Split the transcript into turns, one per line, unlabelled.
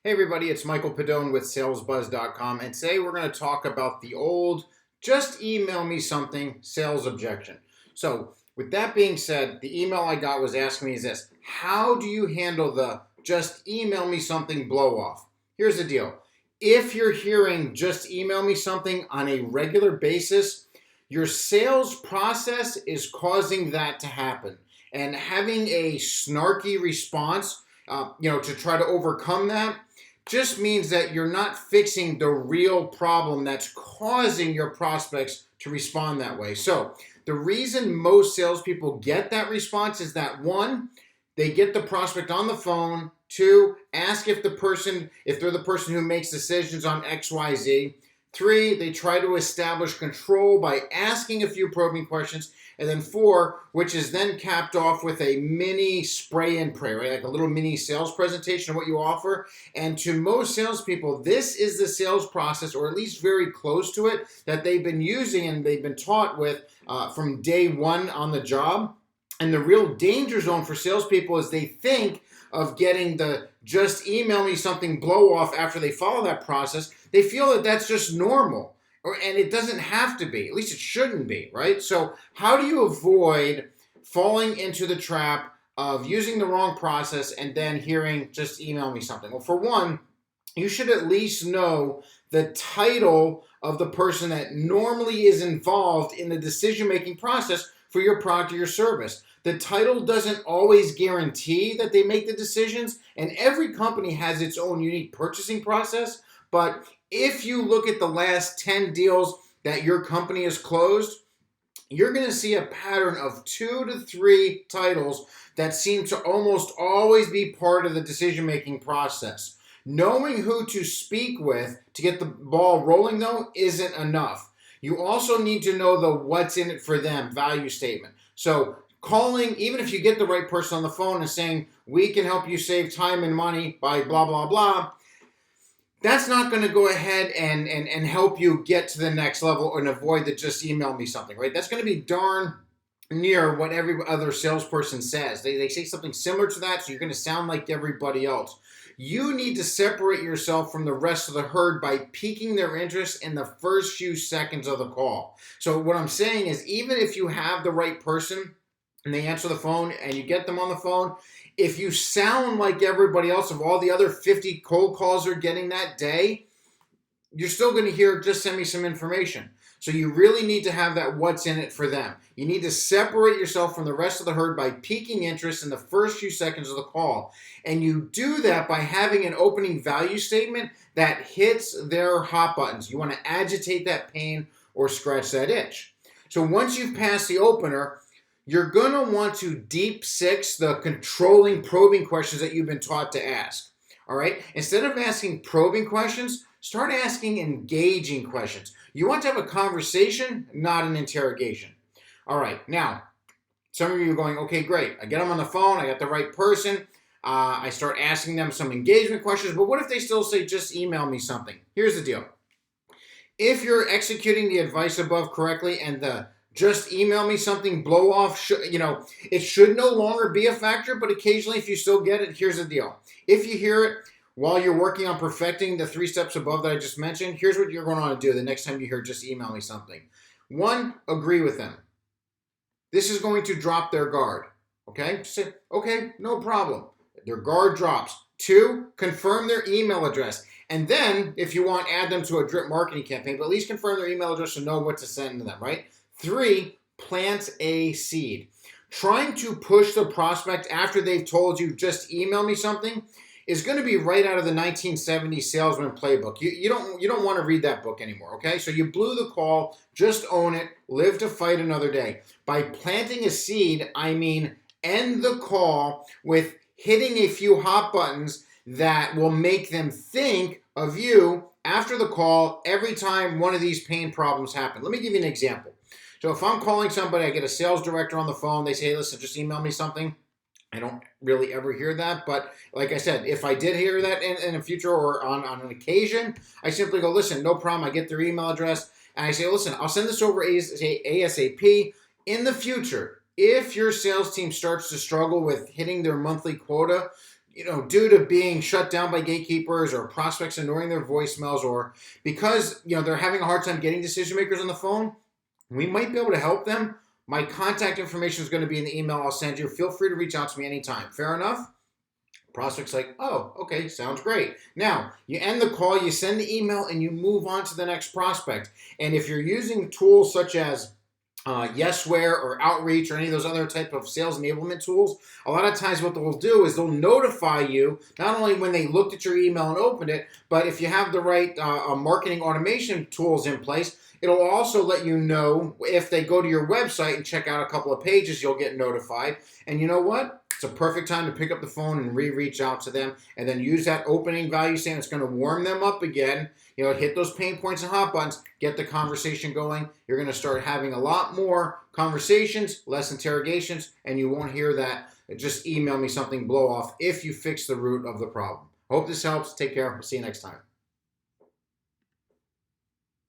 Hey everybody, it's Michael Padone with SalesBuzz.com, and today we're going to talk about the old just email me something sales objection. So with that being said, the email I got was asking me is this: how do you handle the just email me something blow off? Here's the deal. If you're hearing just email me something on a regular basis, your sales process is causing that to happen. And having a snarky response, to try to overcome that just means that you're not fixing the real problem that's causing your prospects to respond that way. So the reason most salespeople get that response is that one, they get the prospect on the phone. Two, ask if they're the person who makes decisions on XYZ. Three, they try to establish control by asking a few probing questions. And then four, which is then capped off with a mini spray and pray, right? Like a little mini sales presentation of what you offer. And to most salespeople, this is the sales process, or at least very close to it, that they've been using and they've been taught with from day one on the job. And the real danger zone for salespeople is they think of getting the just email me something blow off after they follow that process. They feel that that's just normal, and it doesn't have to be. At least it shouldn't be, right? So how do you avoid falling into the trap of using the wrong process and then hearing just email me something? Well, for one, you should at least know the title of the person that normally is involved in the decision-making process for your product or your service. The title doesn't always guarantee that they make the decisions, and every company has its own unique purchasing process. But if you look at the last 10 deals that your company has closed, you're going to see a pattern of 2 to 3 titles that seem to almost always be part of the decision-making process. Knowing who to speak with to get the ball rolling, though, isn't enough. You also need to know the what's in it for them value statement. So calling, even if you get the right person on the phone and saying, we can help you save time and money by blah, blah, blah, that's not going to go ahead and help you get to the next level and avoid the just email me something, right? That's going to be darn near what every other salesperson says. They say something similar to that, so you're going to sound like everybody else. You need to separate yourself from the rest of the herd by piquing their interest in the first few seconds of the call. So what I'm saying is, even if you have the right person and they answer the phone and you get them on the phone, if you sound like everybody else of all the other 50 cold calls they're getting that day, you're still going to hear, just send me some information. So you really need to have that what's in it for them. You need to separate yourself from the rest of the herd by piquing interest in the first few seconds of the call. And you do that by having an opening value statement that hits their hot buttons. You want to agitate that pain or scratch that itch. So once you've passed the opener, you're going to want to deep six the controlling, probing questions that you've been taught to ask. All right? Instead of asking probing questions, start asking engaging questions. You want to have a conversation, not an interrogation. All right, now, some of you are going, okay, great. I get them on the phone. I got the right person. I start asking them some engagement questions. But what if they still say, just email me something? Here's the deal. If you're executing the advice above correctly and the just email me something blow off, it should no longer be a factor. But occasionally, if you still get it, here's the deal. If you hear it while you're working on perfecting the 3 steps above that I just mentioned, here's what you're going to want to do the next time you hear just email me something. 1, agree with them. This is going to drop their guard. Okay? Say, okay, no problem. Their guard drops. 2, confirm their email address. And then, if you want, add them to a drip marketing campaign, but at least confirm their email address to know what to send to them, right? 3, plant a seed. Trying to push the prospect after they've told you just email me something is going to be right out of the 1970s salesman playbook. You don't want to read that book anymore, okay? So you blew the call, just own it, live to fight another day. By planting a seed, I mean end the call with hitting a few hot buttons that will make them think of you after the call every time one of these pain problems happen. Let me give you an example. So if I'm calling somebody, I get a sales director on the phone, they say, hey, listen, just email me something. I don't really ever hear that, but like I said, if I did hear that in the future or on an occasion, I simply go, listen, no problem. I get their email address, and I say, listen, I'll send this over ASAP. In the future, if your sales team starts to struggle with hitting their monthly quota, due to being shut down by gatekeepers or prospects ignoring their voicemails, or because, they're having a hard time getting decision makers on the phone, we might be able to help them. My contact information is going to be in the email I'll send you. Feel free to reach out to me anytime. Fair enough? Prospect's like, oh, okay, sounds great. Now, you end the call, you send the email, and you move on to the next prospect. And if you're using tools such as Yesware or Outreach or any of those other type of sales enablement tools, a lot of times what they'll do is they'll notify you not only when they looked at your email and opened it, but if you have the right marketing automation tools in place, it'll also let you know if they go to your website and check out a couple of pages, you'll get notified. And you know what? It's a perfect time to pick up the phone and reach out to them, and then use that opening value statement. It's going to warm them up again. Hit those pain points and hot buttons, get the conversation going. You're going to start having a lot more conversations, less interrogations, and you won't hear that just email me something blow off if you fix the root of the problem. Hope this helps. Take care. We'll see you next time.